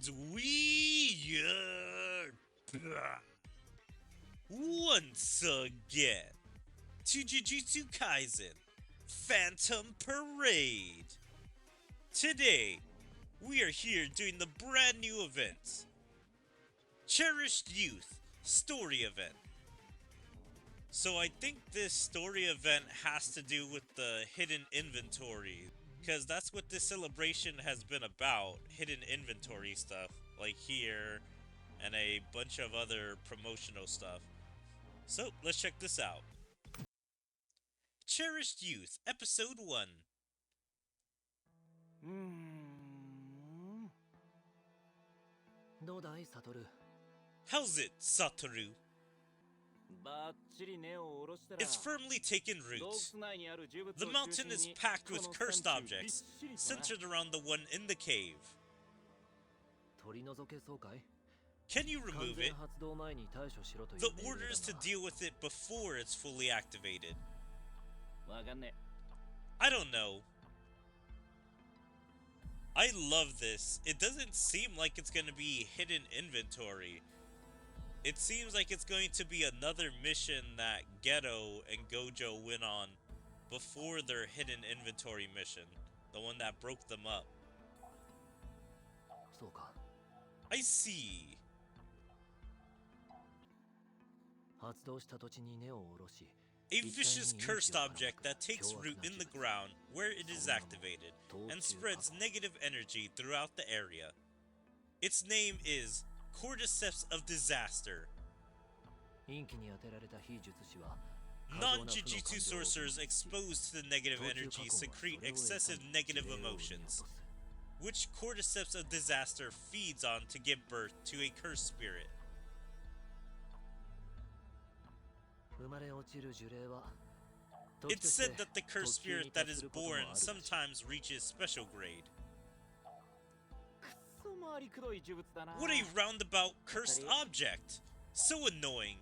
And we are once again to Jujutsu Kaisen Phantom Parade. Today, we are here doing the brand new event, Cherished Youth Story Event. So I think this story event has to do with the hidden inventory, because that's what this celebration has been about, hidden inventory stuff, like here, and a bunch of other promotional stuff. So, let's check this out. Cherished Youth, Episode 1. どうだい、サトル。 How's it, Satoru? バッチリ根を下ろしたら It's firmly taken 洞 root. 窟内にある呪物 The を中 mountain 心 is に packed この with cursed 山中びっ objects, しりとな centered around the one in the cave. 取り除けそうかい Can you 完 remove 全 it? 発動前に対処しろという The 命令 order is to だ deal with it before it's fully activated. がわかんね I don't know. I love this. It doesn't seem like it's gonna be hidden inventory. It seems like it's going to be another mission that Geto and Gojo went on before their hidden inventory mission. The one that broke them up. そうか I see. 発動した土地に根を下ろし A vicious cursed object that takes root in the ground where it is activated and spreads negative energy throughout the area. Its name is Cordyceps of Disaster. 陰気に当てられた非術師は Non-Jujutsu sorcerers exposed to the negative energy secrete excessive negative emotions, which Cordyceps of Disaster feeds on to give birth to a cursed spirit. 生まれ落ちる呪霊は It's said that the cursed spirit that is born sometimes reaches special grade. くそ回りくどい呪物だな What a roundabout cursed object! So annoying.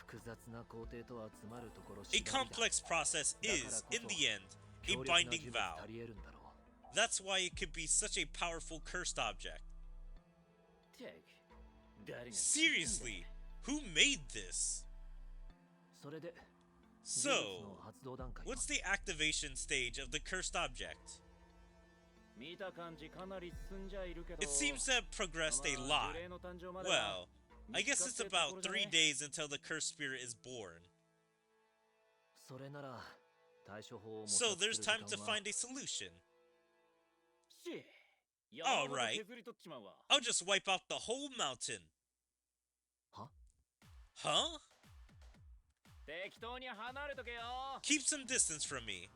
複雑な工程とは詰まるところ A complex process is, in the end, a binding vow. That's why it could be such a powerful cursed object. Seriously, who made this? それで So, what's the activation stage of the cursed object? 見た感じかなり進んじゃいるけど It seems to have progressed a lot. Well, I guess it's about 3 days until the cursed spirit is born. それなら対処法を模 So 索する there's 時 time 間 to は find a solution. し All 山ごと right. 削り取っちまうわ I'll just wipe out the whole mountain. は Huh? 適当に離れとけよ Keep some distance from me.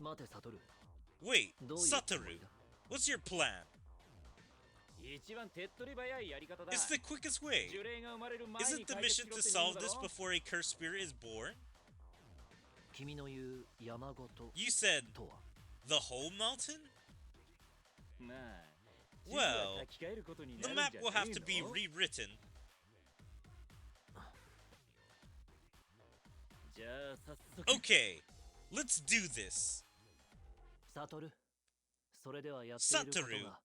待てサトル Wait, どういうつもり Satoru, だ what's your plan? 一番手っ取り早いやり方だ It's the quickest way. 呪霊が生まれる前 Isn't に the 解決 mission し to ろって solve 言うんだ this ろ before a cursed spirit is born? 君の言う山ごと You said とは the whole mountain? まあ Well, 書き換えることに the なるん map じゃ will have ね to え be の rewritten. じゃあ早速 Okay, let's do this. サトルそれではやっていること Satoru, が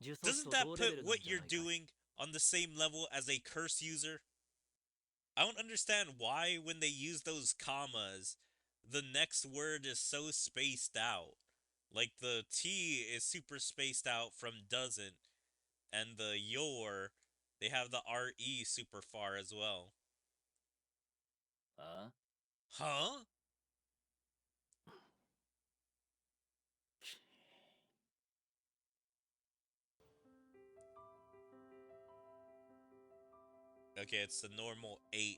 呪詛師 Doesn't と that 同レベ put ルなん what じゃ you're ないか doing on the same level as a curse user? I don't understand why when they use those commas, the next word is so spaced out. Like the T is super spaced out from doesn't, and the your, they have the RE super far as well. あ Huh? Okay, it's the normal 8.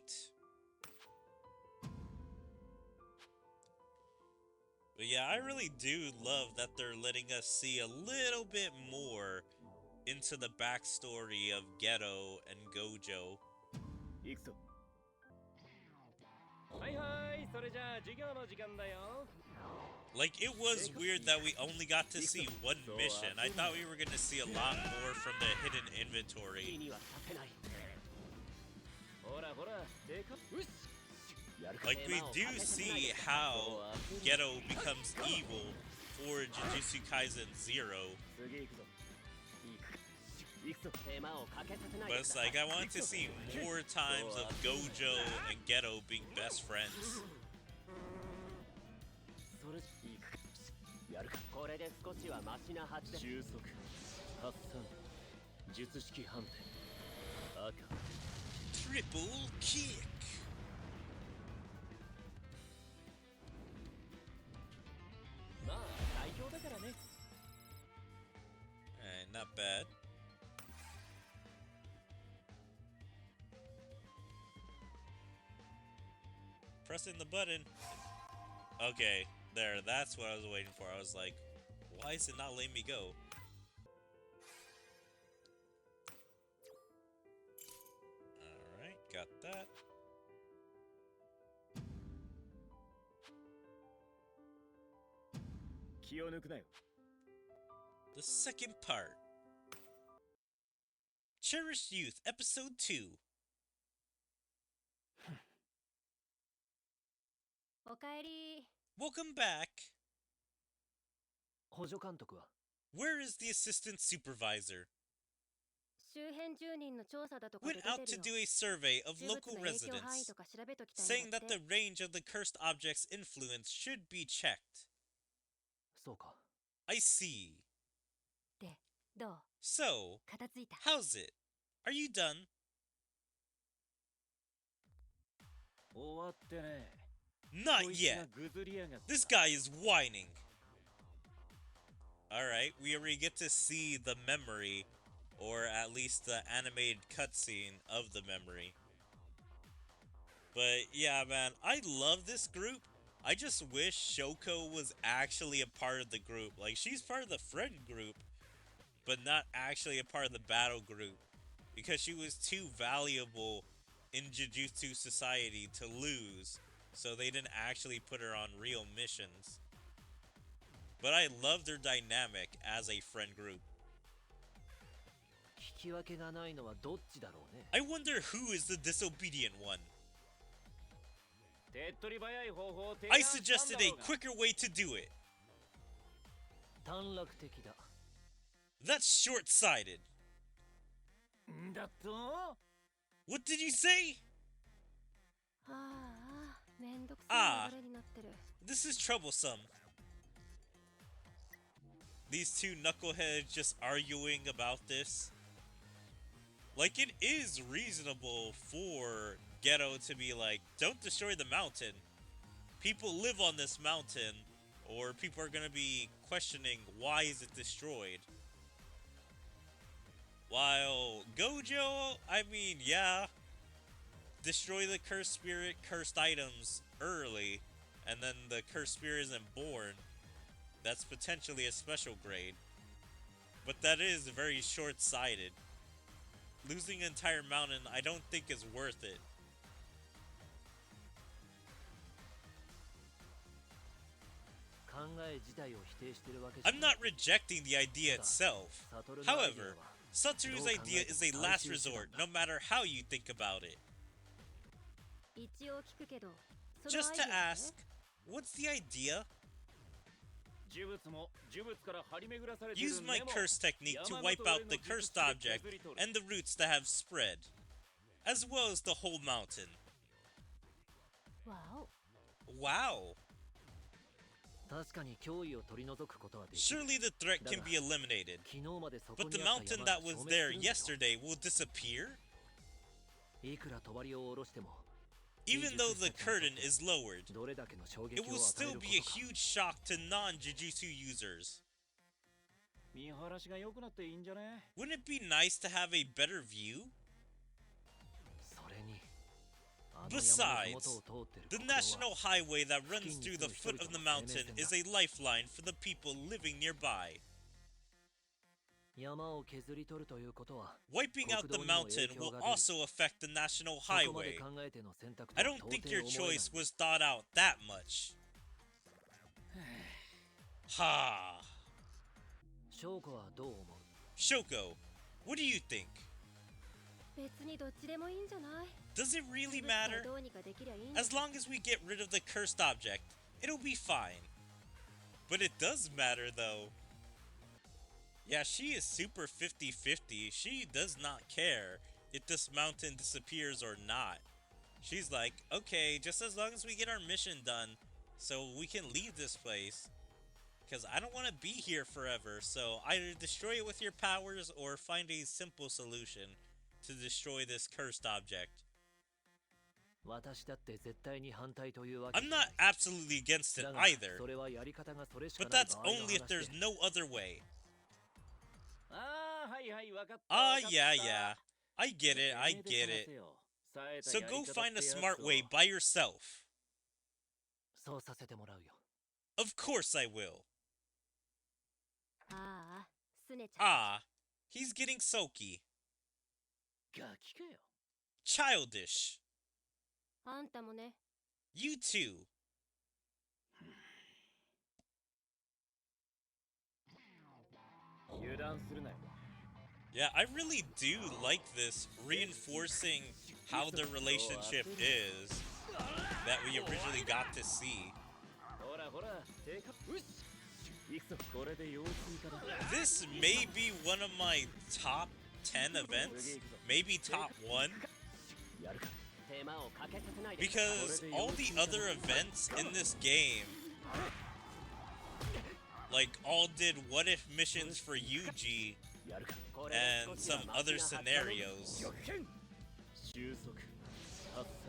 But yeah, I really do love that they're letting us see a little bit more into the backstory of Geto and Gojo. 行くぞはいはいそれじゃあ授業の時間だよ Like, it was weird that we only got to see one mission. I thought we were gonna see a lot more from the hidden inventory. には勝てないほらほらでかうっ Like, we do see how Geto becomes evil or Jujutsu Kaisen 0. 次行くぞ。行くぞ。手間をかけさせない But で it's ください。 like I want to see more times of Gojo and Geto being best friends. それ行く。やるか。これで少しはマシなはずだ。収束。発散。術式判定。赤。 Triple kick. まあ最強だからね。 Alright, not bad. Pressing the button. Okay, there, that's what I was waiting for. I was like, why is it not letting me go? Alright, got that. The second part. Cherished Youth, Episode 2. おかえり。 Welcome back. 補助監督は Where is the assistant supervisor? 周辺住人の調査だとかで Went 出 out て to るよ。 do a survey of 呪物 local の影響範囲 residents, とか調べときたい saying んだ that って the。range of the cursed object's influence should be checked. そうか。 I see. で、どう？ So, 片付いた。 how's it? Are you done? 終わってね。 Not こいつ yet. がぐずりやがった。 This guy is whining. Alright, we already get to see the memory, or at least the animated cutscene of the memory. But yeah, man, I love this group. I just wish Shoko was actually a part of the group. Like, she's part of the friend group, but not actually a part of the battle group. Because she was too valuable in Jujutsu society to lose. So they didn't actually put her on real missions. But I love their dynamic as a friend group. 聞き分けがないのはどっちだろうね。 I wonder who is the disobedient one. 手っ取り早い方法を提 I 案したん suggested だ a ろうが。 quicker way to do it. 短絡的だ。 That's short-sighted. んだと What did you say? ああ、めんどくさい流れになってる。 This is troublesome. These two knuckleheads just arguing about this. Like, it is reasonable for Geto to be like, don't destroy the mountain. People live on this mountain, or people are gonna be questioning why is it destroyed. While Gojo, I mean, yeah, destroy the cursed spirit, cursed items early, and then the cursed spirit isn't born. That's potentially a special grade. But that is very short-sighted. Losing an entire mountain, I don't think is worth it. 考え自体を否定してるわけじゃ I'm not rejecting the idea itself. However, Satoru's idea is a last resort, no matter how you think about it. 一応聞くけど、その Just アイ to デアね。 ask, what's the idea? 呪物も呪物から張り巡らされている Use my 根も curse technique to wipe out the cursed object and the roots that have spread, as well as the whole mountain. わお。 Wow. 確かに脅威を取り除くことはできる。 Surely the threat can be eliminated. 昨日までそこ But に the あった mountain 山 that が was 消滅 there するんだよ。 yesterday will disappear? いくら帳を下ろしても Even though the curtain is lowered, どれだけの衝 it 撃を will 与え still るこ be a とか。 huge shock to non-Jujutsu users. 見晴らしが良くなっていいんじゃね。 Wouldn't it be nice to have a better view? それに、あの山の Besides, 麓を通ってる the 国道は national highway that runs through the foot of the mountain is a lifeline for the people living nearby. 山を削り取るということは、 Wiping out the mountain will also affect the national そこまで highway. 考えての選択と I は don't 到 think 底 your 思えない。 choice was thought out that much. Ha. 翔子はどう思う？ Shoko, what do you think? 別にどっちでもいいんじゃない？ Does it really 呪物さえ matter? どうにかできりゃいいんだ。 As long as we get rid of the cursed object, it'll be fine. But it does matter, though. Yeah, she is super 50-50. She does not care if this mountain disappears or not. She's like, okay, just as long as we get our mission done so we can leave this place. Because I don't want to be here forever, so either destroy it with your powers or find a simple solution to destroy this cursed object. I'm not absolutely against it either, but that's only if there's no other way. Yeah, I get it. So go find a smart way by yourself. Of course I will. He's getting sulky. Childish. You too. Yeah, I really do like this, reinforcing how the relationship is that we originally got to see. This may be one of my top 10 events, maybe top 1. Because all the other events in this game, like, all did what if missions for Yuji and some other scenarios.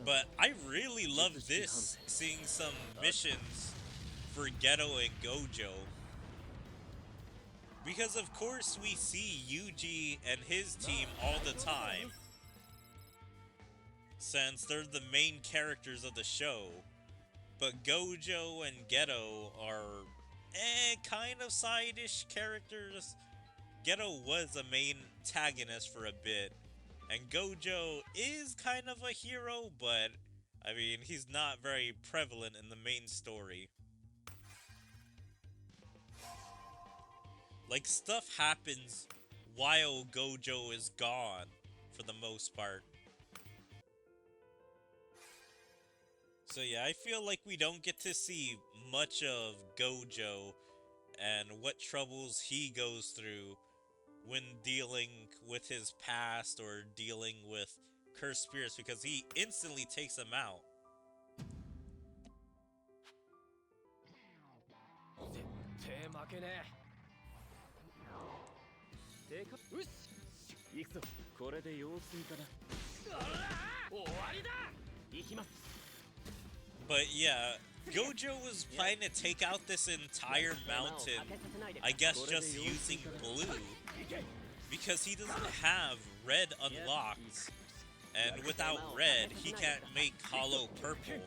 But I really love this, seeing some missions for Geto and Gojo. Because of course we see Yuji and his team all the time, since they're the main characters of the show. But Gojo and Geto are kind of side-ish characters. Geto was a main antagonist for a bit, and Gojo is kind of a hero, but I mean, he's not very prevalent in the main story. Like, stuff happens while Gojo is gone, for the most part. So yeah, I feel like we don't get to see much of Gojo and what troubles he goes through when dealing with his past or dealing with cursed spirits, because he instantly takes them out. But yeah, Gojo was planning to take out this entire mountain, I guess just using blue, because he doesn't have red unlocked, and without red, he can't make hollow purple.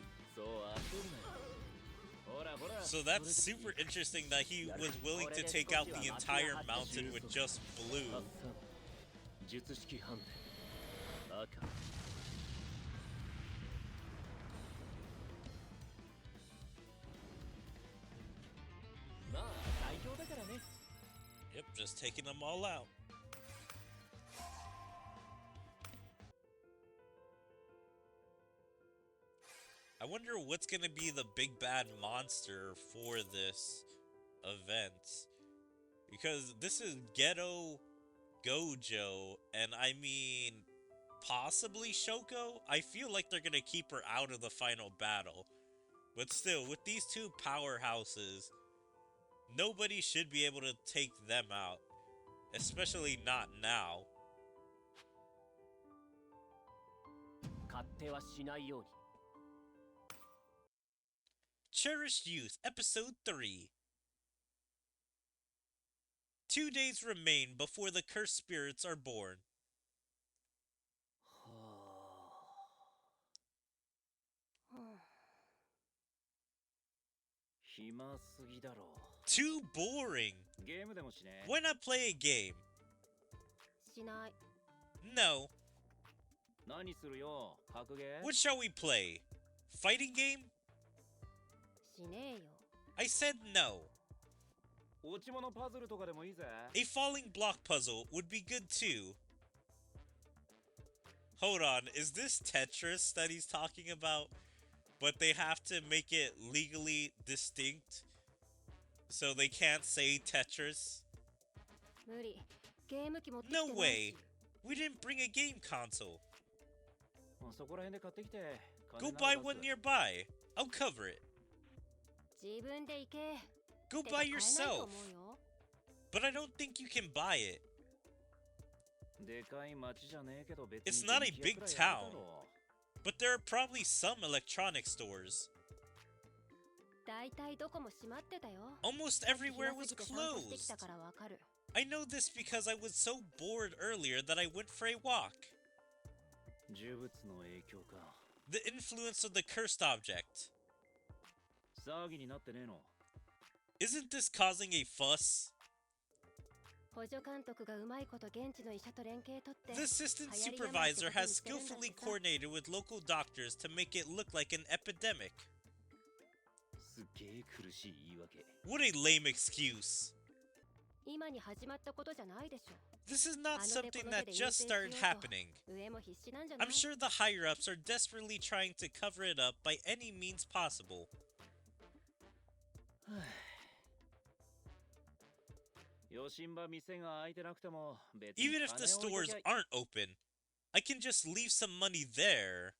So that's super interesting that he was willing to take out the entire mountain with just blue. Yep, just taking them all out. I wonder what's gonna be the big bad monster for this event. Because this is Geto, Gojo, and I mean, possibly Shoko? I feel like they're gonna keep her out of the final battle. But still, with these two powerhouses, nobody should be able to take them out. Especially not now. Cherished Youth, Episode 3. 2 days remain before the cursed spirits are born. Too boring. Why not play a game? No. What shall we play? Fighting game? I said no. A falling block puzzle would be good too. Hold on, is this Tetris that he's talking about? But they have to make it legally distinct? So they can't say Tetris? 無理。ゲーム機持ってきて No ない way! し。 We didn't bring a game console. そこら辺で買ってきて Go buy one nearby. I'll cover it. 自分で行け。 Go てか buy 買えないと yourself. 思うよ。 But I don't think you can buy it. でかい町じゃねえけど別 It's に not a 電気屋 big くらいある town. だろ But there are probably some electronic stores. だいたいどこも閉まってたよ。 Almost 暇 everywhere was すぎて散歩してき closed. たからわかる。 I know this because I was so bored earlier that I went for a walk. 呪物の影響か The influence of the cursed object. 騒ぎになってねえの Isn't this causing a fuss? 補助監督がうまいこと現地の医者と連携取って The assistant supervisor has skillfully coordinated with local doctors to make it look like an epidemic. すっげえ苦しい言い訳 What a lame excuse. 今に始まったことじゃないでしょ。 This is not something that just started happening. 上も必死なんじゃない I'm sure the higher-ups are desperately trying to cover it up by any means possible. よしんば店が開いてなくても別に Even if the 金置いと stores きゃ aren't open, I can just leave some money there.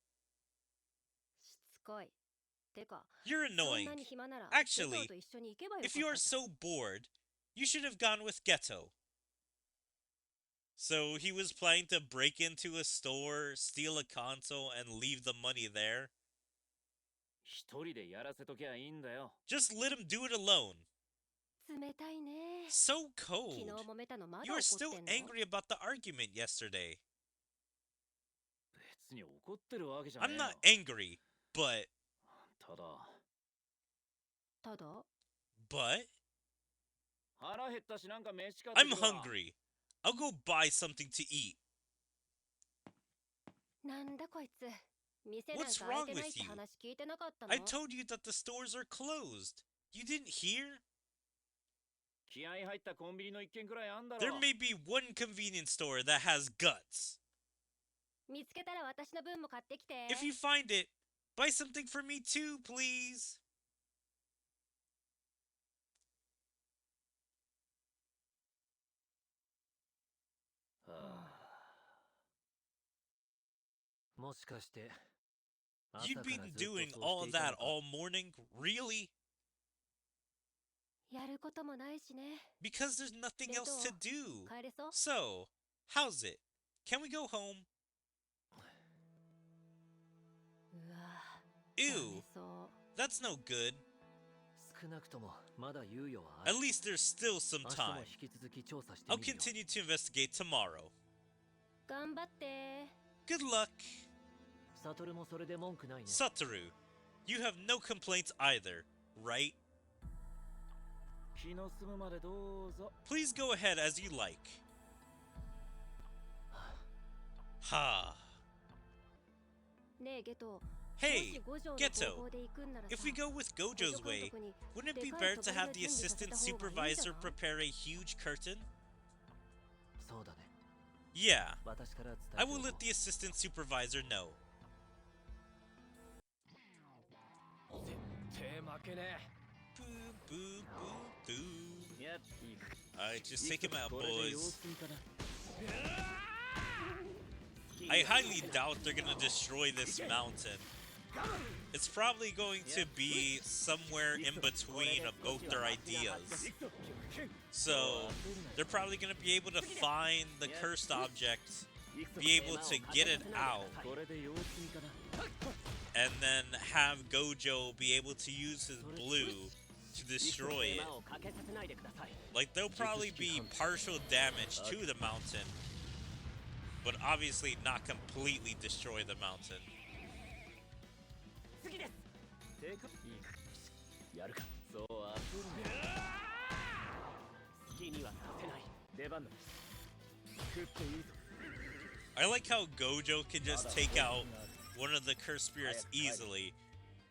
しつこい。てか、 You're そん annoying. なに暇なら Actually, ゲトウと一緒に行けばよか If った you are じゃん so bored, you should have gone with Ghetto. So he was planning to break into a store, steal a console, and leave the money there? 一人でやらせときゃいいんだよ Just let him do it alone. 冷たいね。 So 昨 cold. 日揉めたのまだ You 怒 are って still んの angry about the argument yesterday. 別に怒ってるわけじゃね I'm え not よ angry, but... ただただ But? 腹減ったしなんか飯買って I'm くわ hungry. I'll go buy something to eat. なんだこいつ。店なん What's か開い wrong てないっ with て you? 話聞いてなかったの I told you that the stores are closed. You didn't hear? 気合入ったコンビニの一軒くらいあんだろ There may be one convenience store that has guts. 見つけたら私の分も買ってきて。 If you find it, buy something for me too, please. はあもしかして You'd been doing all that all morning? Really? やることもないしね。 Because there's nothing else to do. 帰れそう So, how's it? Can we go home? うわ Ew, ダメそう。 that's no good. 少なくともまだ猶予はあ At る least there's still some 明日も time. 引き続き調査して I'll みるよ continue to investigate tomorrow. 頑張って。 Good luck. サトルもそれで文句ないね Satoru, you have no complaints either, right? 気の済むまでどうぞ Please go ahead as you like. Ha. ねえゲト。 Hey, もし五条の Geto, 方法で行くんならさ if we go with Gojo's way, wouldn't it be better to have the assistant supervisor prepare a huge curtain? そうだね Yeah, 私から伝え I てお will こう let the assistant supervisor know. 絶対負けね Boo, boo, boo, boo. えやっいい Alright, just take him out, これで様 boys. 子見かな I highly doubt they're gonna destroy this mountain. It's probably going to be somewhere in between of both their ideas. So, they're probably gonna be able to find the cursed object, be able to get it out, これで様子見かな and then have Gojo be able to use his blue to destroy it. をかけさせないでください Like, there'll probably be partial damage to the mountain, but obviously not completely destroy the mountain. 次ですてかいいかやるかそう焦るね好きにはさせない出番だ食っていいぞ I like how Gojo can just take out one of the cursed spirits easily,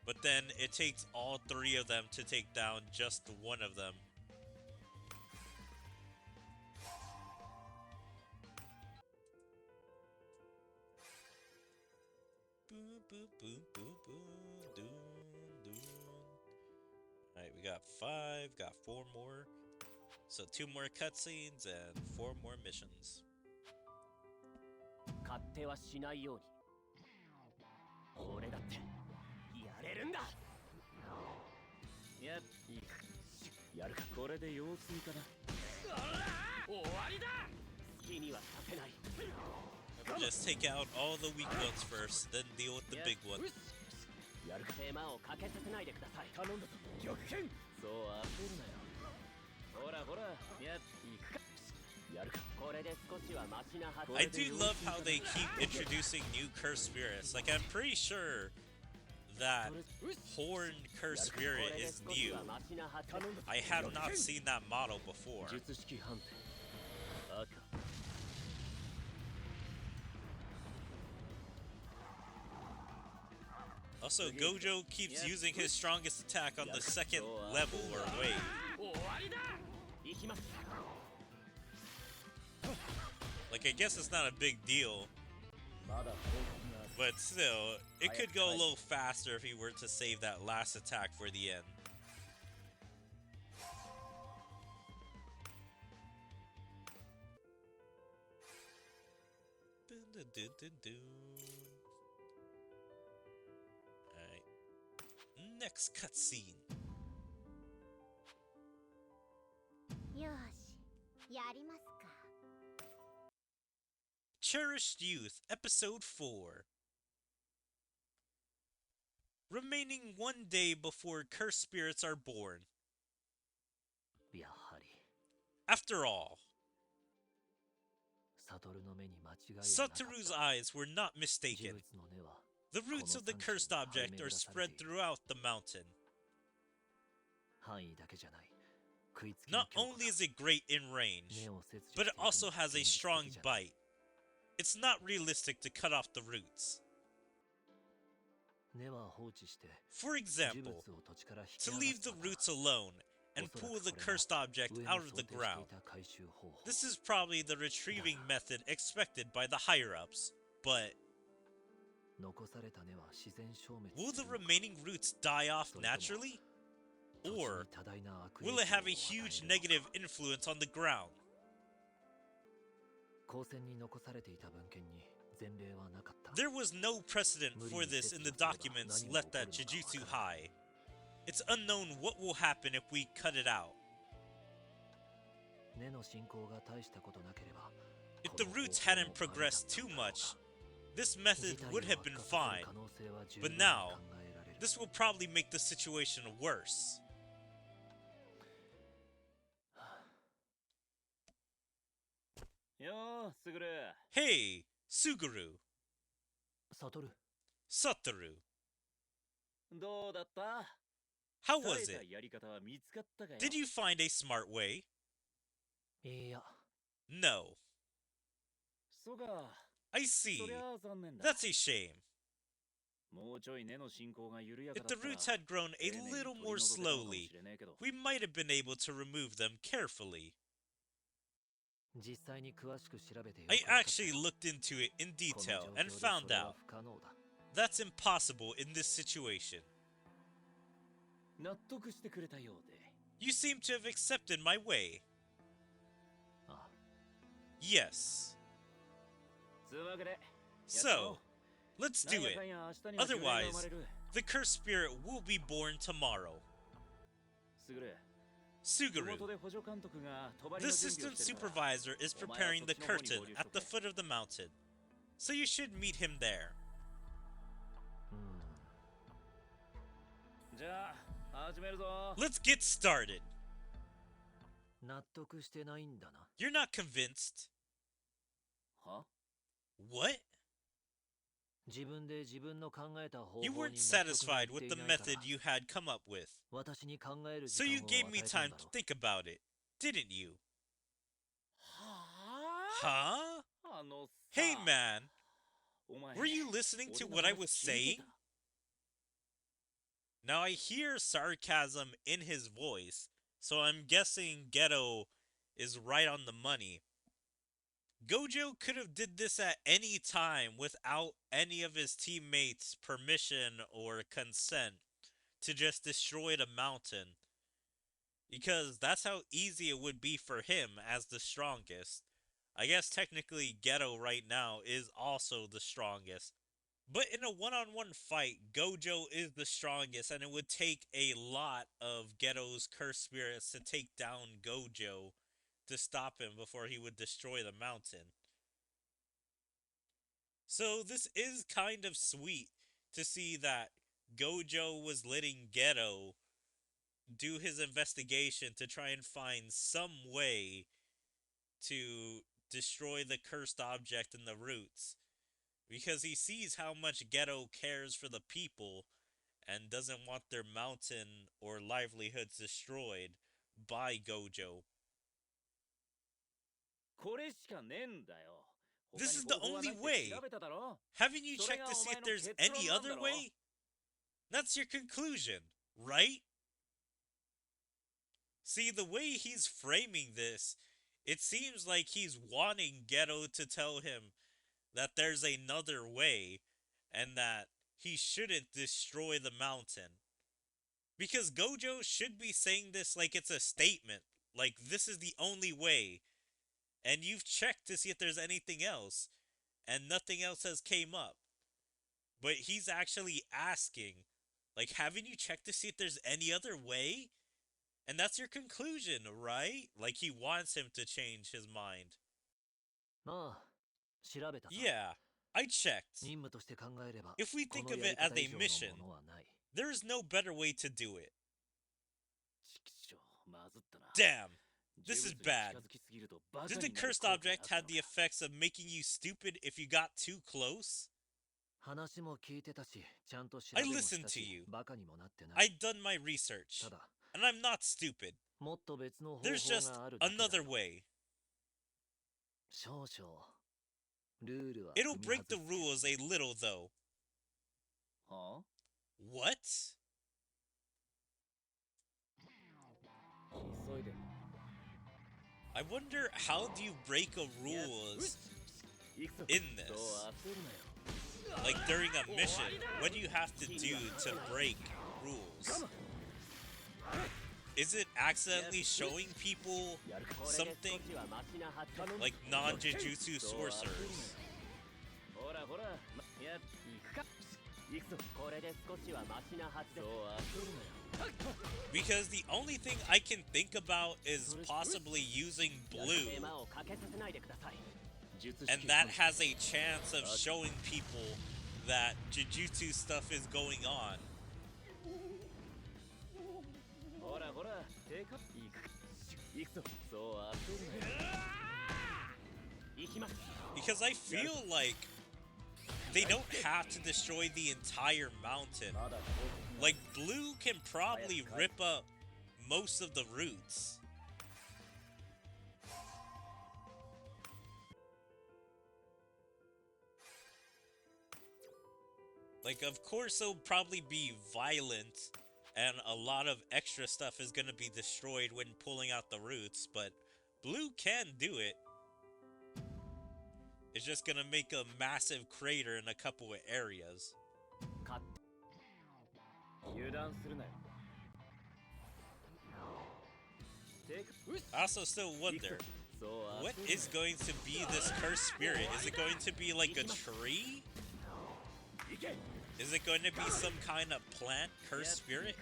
but then it takes all three of them to take down just one of them. Boo, boo, boo, boo, boo, doon, doon. Alright, Alright, we got 5, got 4 more. So 2 more cutscenes and 4 more missions. 勝手はしないように。俺だってやれるんだ。やるか。これで様子見かな。終わりだ。好きにはさせない。Just take out all the weak ones first, then deal with the big one. やるか。手間をかけさせないでください。頼んだぞ。玉剣。そう焦るなよ。ほらほら。行くか。やるか。これで少しはマシなはず。 I do love how they keep introducing new cursed spirits. Like, I'm pretty sure that horned cursed spirit is new. I have not seen that model before. 術式判定。赤。Also, Gojo keeps using his strongest attack on the second level or wave. Like, I guess it's not a big deal, but still, it could go a little faster if he were to save that last attack for the end. Alright. Next cutscene. よし、やりますか。Cherished Youth, Episode 4. Remaining 1 day before cursed spirits are born. やはり。 After all, サトルの目に間違いはなかった。 Satoru's eyes were not mistaken. 事物の根は The roots of the cursed object are spread throughout the mountain. 範囲だけじゃない。 Not only is it great in range, but it also has a strong bite. It's not realistic to cut off the roots. For example, to leave the roots alone and pull the cursed object out of the ground. This is probably the retrieving method expected by the higher-ups, but will the remaining roots die off naturally? Or will it have a huge negative influence on the ground? There was no precedent for this in the documents left at Jujutsu High. It's unknown what will happen if we cut it out. If the roots hadn't progressed too much, this method would have been fine. But now, this will probably make the situation worse. Hey, Suguru. Satoru. How was it? Did you find a smart way? No. I see. That's a shame. If the roots had grown a little more slowly, we might have been able to remove them carefully. I actually looked into it in detail and found out that's impossible in this situation. You seem to have accepted my way. Yes. So, let's do it. Otherwise, the cursed spirit will be born tomorrow. Suguru. The assistant supervisor is preparing the curtain at the foot of the mountain, so you should meet him there. Let's get started. You're not convinced? What? You weren't satisfied with the method you had come up with, so you gave me time to think about it, didn't you? Huh? Hey man, were you listening to what I was saying? Now I hear sarcasm in his voice, so I'm guessing Geto is right on the money. Gojo could have did this at any time without any of his teammates' permission or consent to just destroy the mountain, Because that's how easy it would be for him as the strongest. I guess technically Ghetto right now is also the strongest. But in a one-on-one fight, Gojo is the strongest, and it would take a lot of Ghetto's cursed spirits to take down Gojo to stop him before he would destroy the mountain. So this is kind of sweet to see that Gojo was letting Ghetto do his investigation to try and find some way to destroy the cursed object in the roots. Because he sees how much Ghetto cares for the people and doesn't want their mountain or livelihoods destroyed by Gojo. This is the only way. Haven't you checked to see if there's any other way? That's your conclusion, right? See, the way he's framing this, it seems like he's wanting Ghetto to tell him that there's another way and that he shouldn't destroy the mountain. Because Gojo should be saying this like it's a statement, like this is the only way, and you've checked to see if there's anything else, and nothing else has came up. But he's actually asking, like, haven't you checked to see if there's any other way? And that's your conclusion, right? Like he wants him to change his mind. Yeah, I checked. If we think of it as a mission, there is no better way to do it. Damn, this is bad. Did the cursed object have the effects of making you stupid if you got too close? I listened to you. I'd done my research. And I'm not stupid. There's just another way. It'll break the rules a little, though. What? I wonder, how do you break a rules in this? Like during a mission, what do you have to do to break rules? Is it accidentally showing people something? Like non-Jujutsu sorcerers? Because the only thing I can think about is possibly using blue. And that has a chance of showing people that Jujutsu stuff is going on. Because I feel like they don't have to destroy the entire mountain. Like, blue can probably rip up most of the roots. Like, of course it'll probably be violent, and a lot of extra stuff is gonna be destroyed when pulling out the roots, but blue can do it. It's just gonna make a massive crater in a couple of areas. I also still wonder, what is going to be this cursed spirit? Is it going to be like a tree? Is it going to be some kind of plant cursed spirit?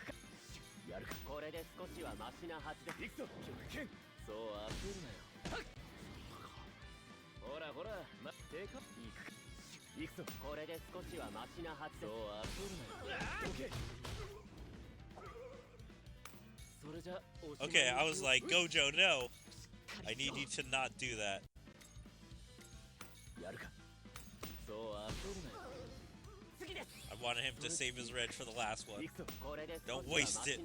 Okay, I was like, Gojo, no. I need you to not do that. I wanted him to save his reg for the last one. Don't waste it.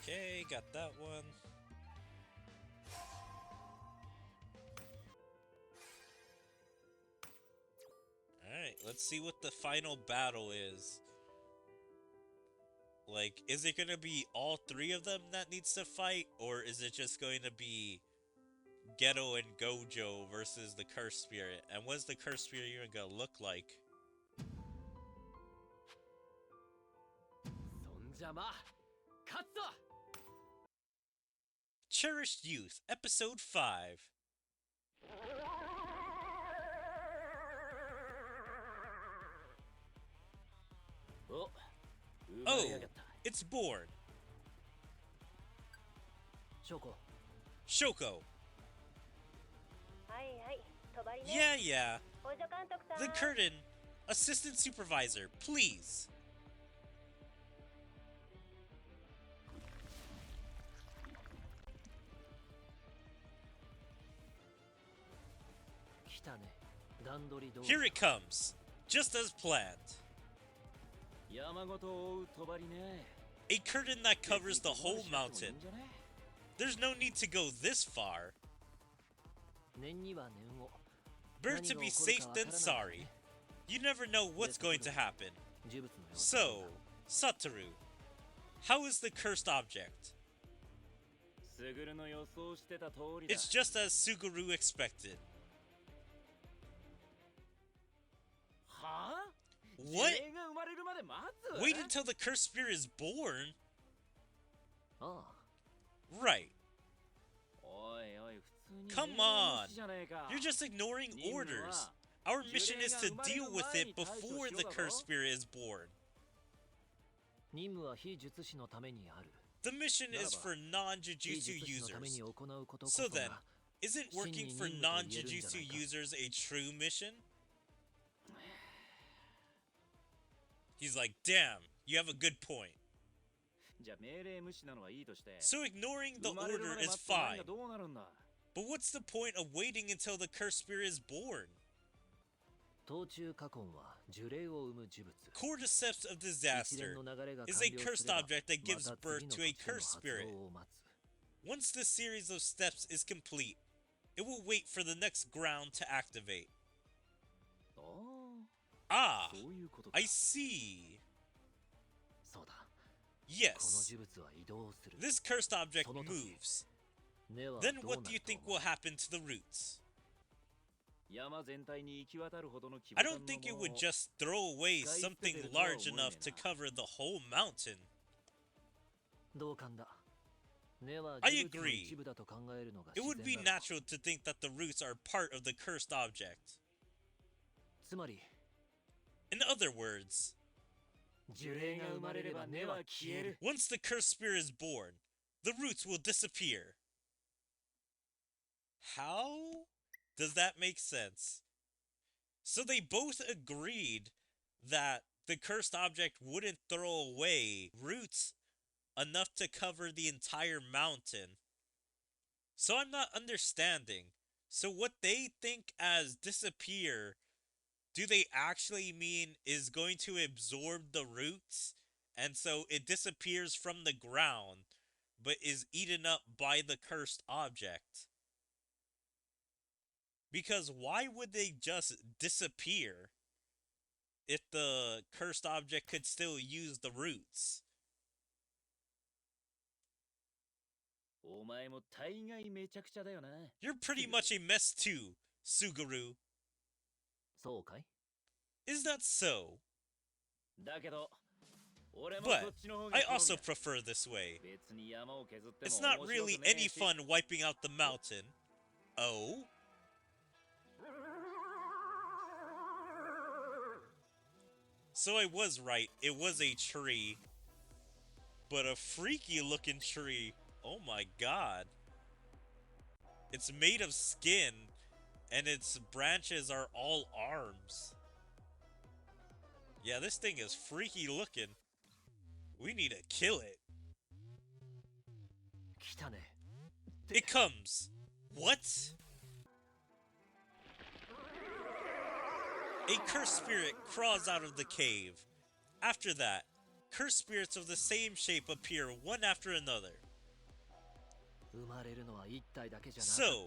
Okay, got that one. Alright, let's see what the final battle is. Like, is it gonna be all three of them that needs to fight, or is it just going to be Ghetto and Gojo versus the Cursed Spirit? And what's the Cursed Spirit even gonna look like? そんじゃまあ勝つぞ Cherished Youth, Episode 5. Oh, it's born. Shoko. Yeah. The curtain. Assistant supervisor, please. Here it comes, just as planned. A curtain that covers the whole mountain. There's no need to go this far. Better to be safe than sorry. You never know what's going to happen. So, Satoru, how is the cursed object? It's just as Suguru expected. What? Wait until the cursed spirit is born? Right. Come on. You're just ignoring orders. Our mission is to deal with it before the cursed spirit is born. The mission is for non-Jujutsu users. So then, isn't working for non-Jujutsu users a true mission? He's like, damn, you have a good point. So ignoring the order is fine. But what's the point of waiting until the cursed spirit is born? Cordyceps of disaster is a cursed object that gives birth to a cursed spirit. Once the series of steps is complete, it will wait for the next ground to activate. Ah, I see. Yes, this cursed object moves. Then what do you think will happen to the roots? I don't think it would just throw away something large enough to cover the whole mountain. I agree. It would be natural to think that the roots are part of the cursed object. In other words, once the cursed spirit is born, the roots will disappear. How does that make sense? So they both agreed that the cursed object wouldn't throw away roots enough to cover the entire mountain. So I'm not understanding. So what they think as disappear, do they actually mean is going to absorb the roots? And so it disappears from the ground, but is eaten up by the cursed object? Because why would they just disappear if the cursed object could still use the roots? You're pretty much a mess too, Suguru. Is that so? But I also prefer this way. It's not really any fun wiping out the mountain. Oh? So I was right, it was a tree. But a freaky looking tree. Oh my god. It's made of skin, and its branches are all arms. Yeah, this thing is freaky looking. We need to kill it. It comes. What? A cursed spirit crawls out of the cave. After that, cursed spirits of the same shape appear one after another. So,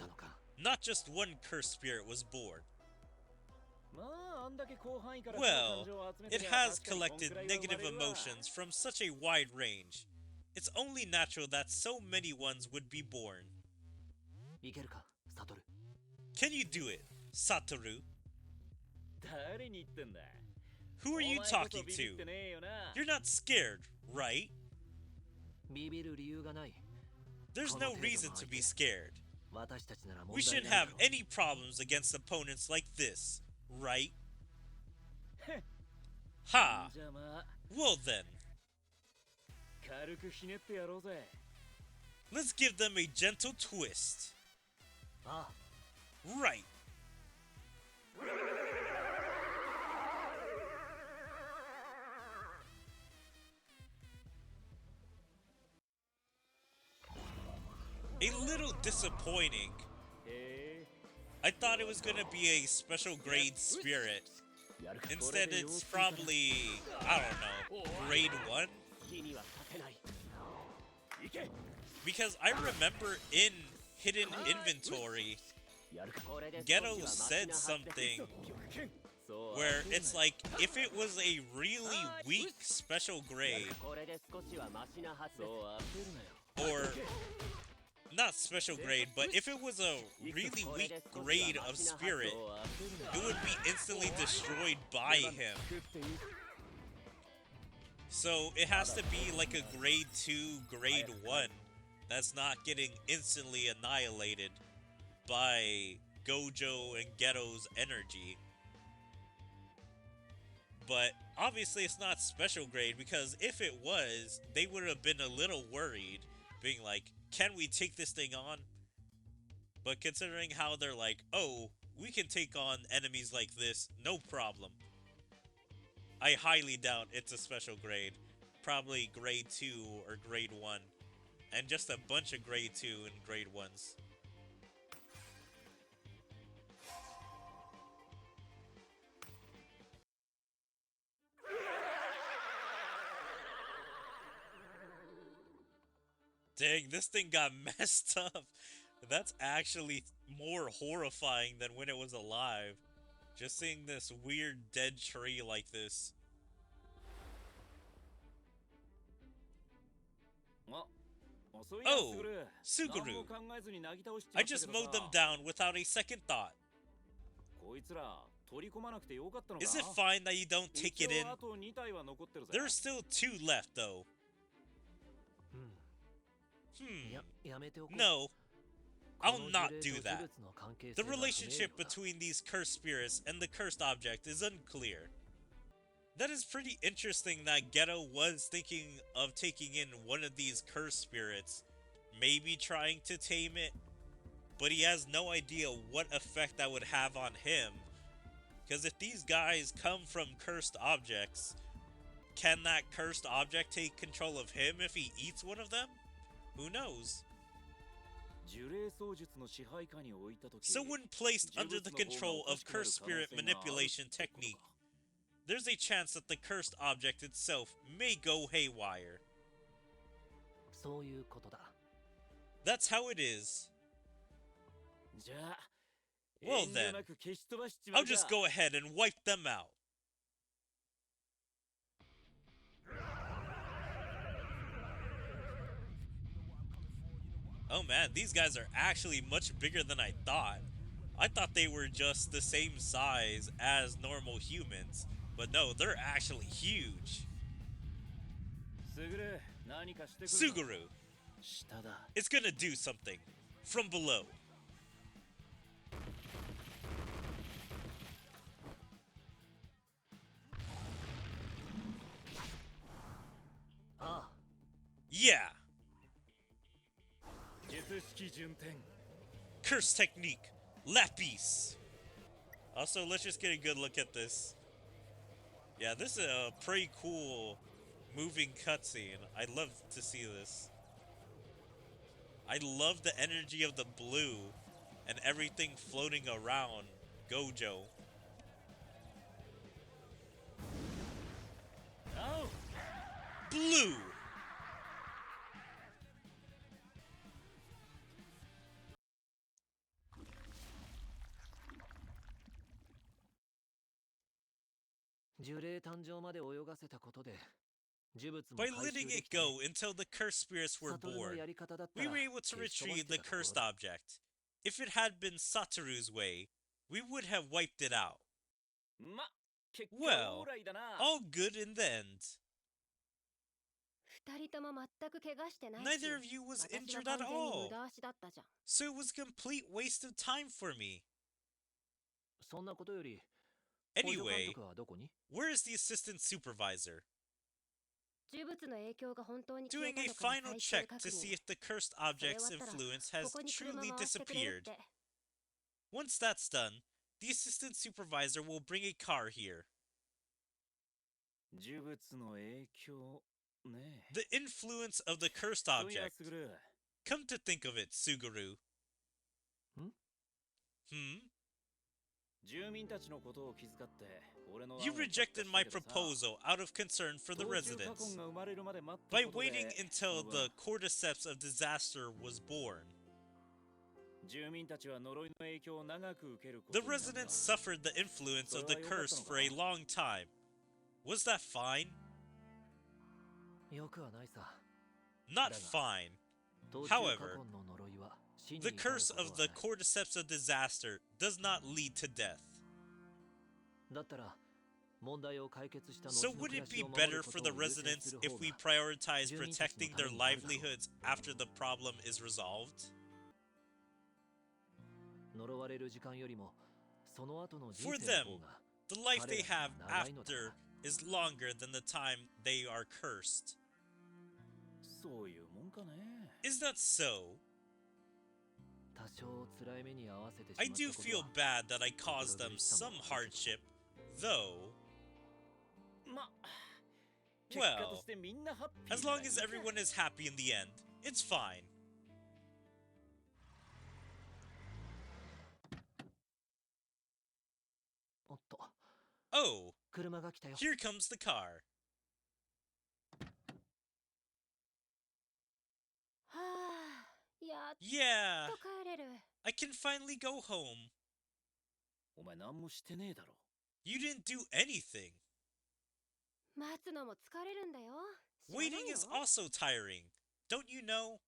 not just one cursed spirit was born. Well, it has collected negative emotions from such a wide range. It's only natural that so many ones would be born. いけるか、サトル。 Can you do it, Satoru? 誰に言ってんだ。 Who are you talking to? You're not scared, right? ビビる理由がない。 There's no reason to be scared. 私たちなら問 We 題 shouldn't ない have any problems against opponents like this, right? Ha! じゃあまあ、 Well then, 軽くひねってやろうぜ。 let's give them a gentle twist. ああ、 Right. A little disappointing. へ I thought it was gonna be a special grade spirit. え、やるか。 Instead, it's probably, I don't know, grade 1? 火には立てない。行け。 Because I remember in Hidden Inventory, やるか。これで Ghetto 少しは said マシなはずです something そう where 焦るなよ it's like, if it was a really weak special grade, これで少しはマシなはずです。そう焦るなよ。 or not special grade, but if it was a really weak grade of spirit, it would be instantly destroyed by him. So it has to be like a grade 2, grade 1 that's not getting instantly annihilated by Gojo and Ghetto's energy. But obviously it's not special grade, because if it was, they would have been a little worried, being like, can we take this thing on? But considering how they're like, oh, we can take on enemies like this, no problem. I highly doubt it's a special grade. Probably grade 2 or grade 1. And just a bunch of grade 2 and grade 1s. Dang, this thing got messed up. That's actually more horrifying than when it was alive. Just seeing this weird dead tree like this. Oh, Suguru. I just mowed them down without a second thought. Is it fine that you don't take it in? There are still 2 left, though. No, I'll not do that. The relationship between these cursed spirits and the cursed object is unclear. That is pretty interesting that Ghetto was thinking of taking in one of these cursed spirits, maybe trying to tame it, but he has no idea what effect that would have on him. Because if these guys come from cursed objects, can that cursed object take control of him if he eats one of them? Who knows? So when placed under the control of cursed spirit manipulation technique, there's a chance that the cursed object itself may go haywire. That's how it is. Well then, I'll just go ahead and wipe them out. Oh man, these guys are actually much bigger than I thought. I thought they were just the same size as normal humans, but no, they're actually huge. Suguru, it's gonna do something from below. Yeah. Curse technique, Lapis. Also, let's just get a good look at this. Yeah, this is a pretty cool moving cutscene. I'd love to see this. I love the energy of the blue and everything floating around Gojo. Blue! 呪霊誕生まで泳がせたことで、呪物も By 回 letting 収で it きたね。 go until the cursed spirits were 悟の born, やり方だった we ら were able to 消し飛ば retrieve して the たところ cursed だ。 object. If it had been Satoru's way, we would have wiped it out. ま、結果オー Well, ライだな。 all good in the end. 二人とも全く怪我してないし、 Neither of you was 私は injured 完 at 全に無 all, 駄足だったじゃん。 so it was a complete waste of time for me. そんなことより、補助監 Anyway, 督はどこに？ where is the assistant supervisor? 呪物の影響が本当に消え Doing た a のかの final 最終 check 確 to see 認。 if the cursed それ object's 終わったら、 influence こ has こに車 truly 回してくれる disappeared. って。 Once that's done, the assistant supervisor will bring a car here. 呪物の影響ね。 The influence of the cursed そういや object. すぐる。 Come to think of it, Suguru. ん？ 住民たちのことを気遣って、俺の案を You 却下 rejected した my けどさ、 proposal out of concern for the 途中過 residents. 根が生まれるまで待った By ことで、 waiting until the cordyceps of disaster was born, 住民たちは呪いの影響を長く受けること the になった。 residents suffered the influence of the curse for a long time. Was that fine? よくはないさ。 Not fine. 途中過 However, 根の呪いは死に The 至る curse こと of は the ない。 cordyceps of disaster does not lead to death. だったら問題を解決した後 So の would 暮ら it し be を守る better こ for と the を優先す residents る if 方 we が prioritize 住民たちの protecting ため their になるだろう。 livelihoods after the problem is resolved? 呪われる時間よりもその後の人 For 生 them, の方が the life they 彼ら have には長いのだ after な。 is longer than the time they are cursed. そういうもんかね。 Is that so? 多少辛い目に遭わせてし I まっ do たこと feel は bad that I caused them some hardship, though, ま、結果と well, してみんなハッピー as long as everyone is happy in the end, it's fine. おっと、 Oh, 車が来たよ。 here comes the car. はあ、やっ Yeah, と帰れる。 I can finally go home. お前何もしてねえだろ。 You didn't do anything. 待つのも疲れるんだよ。知らない Waiting の？ is also tiring. Don't you know?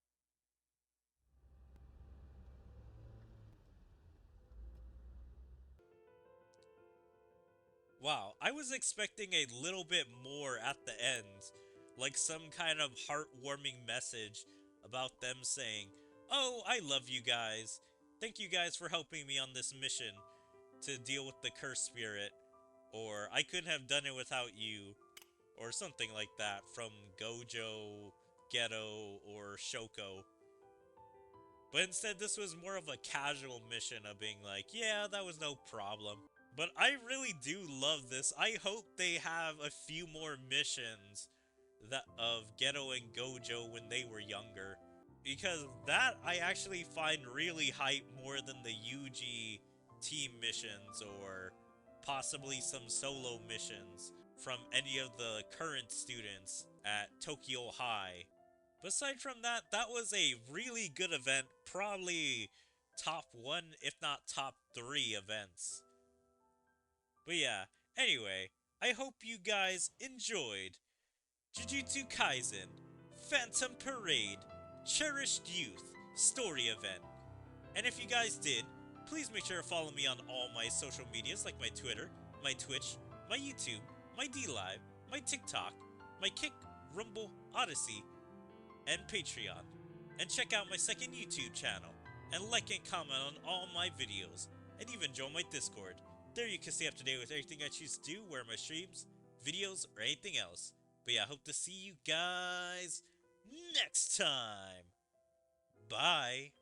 Wow, I was expecting a little bit more at the end. Like some kind of heartwarming message about them saying, "Oh, I love you guys. Thank you guys for helping me on this mission to deal with the cursed spirit." Or, "I couldn't have done it without you." Or something like that from Gojo, Geto, or Shoko. But instead, this was more of a casual mission of being like, yeah, that was no problem. But I really do love this. I hope they have a few more missions that of Geto and Gojo when they were younger. Because that I actually find really hype more than the Yuji team missions or possibly some solo missions from any of the current students at Tokyo High. Aside from that, that was a really good event, probably top 1 if not top 3 events. But yeah, anyway, I hope you guys enjoyed Jujutsu Kaisen, Phantom Parade, Cherished Youth story event. And if you guys did, please make sure to follow me on all my social medias like my Twitter, my Twitch, my YouTube, my DLive, my TikTok, my Kick, Rumble, Odyssey, and Patreon. And check out my second YouTube channel, and like and comment on all my videos, and even join my Discord. There you can stay up to date with everything I choose to do, where my streams, videos, or anything else. But yeah, I hope to see you guys next time. Bye.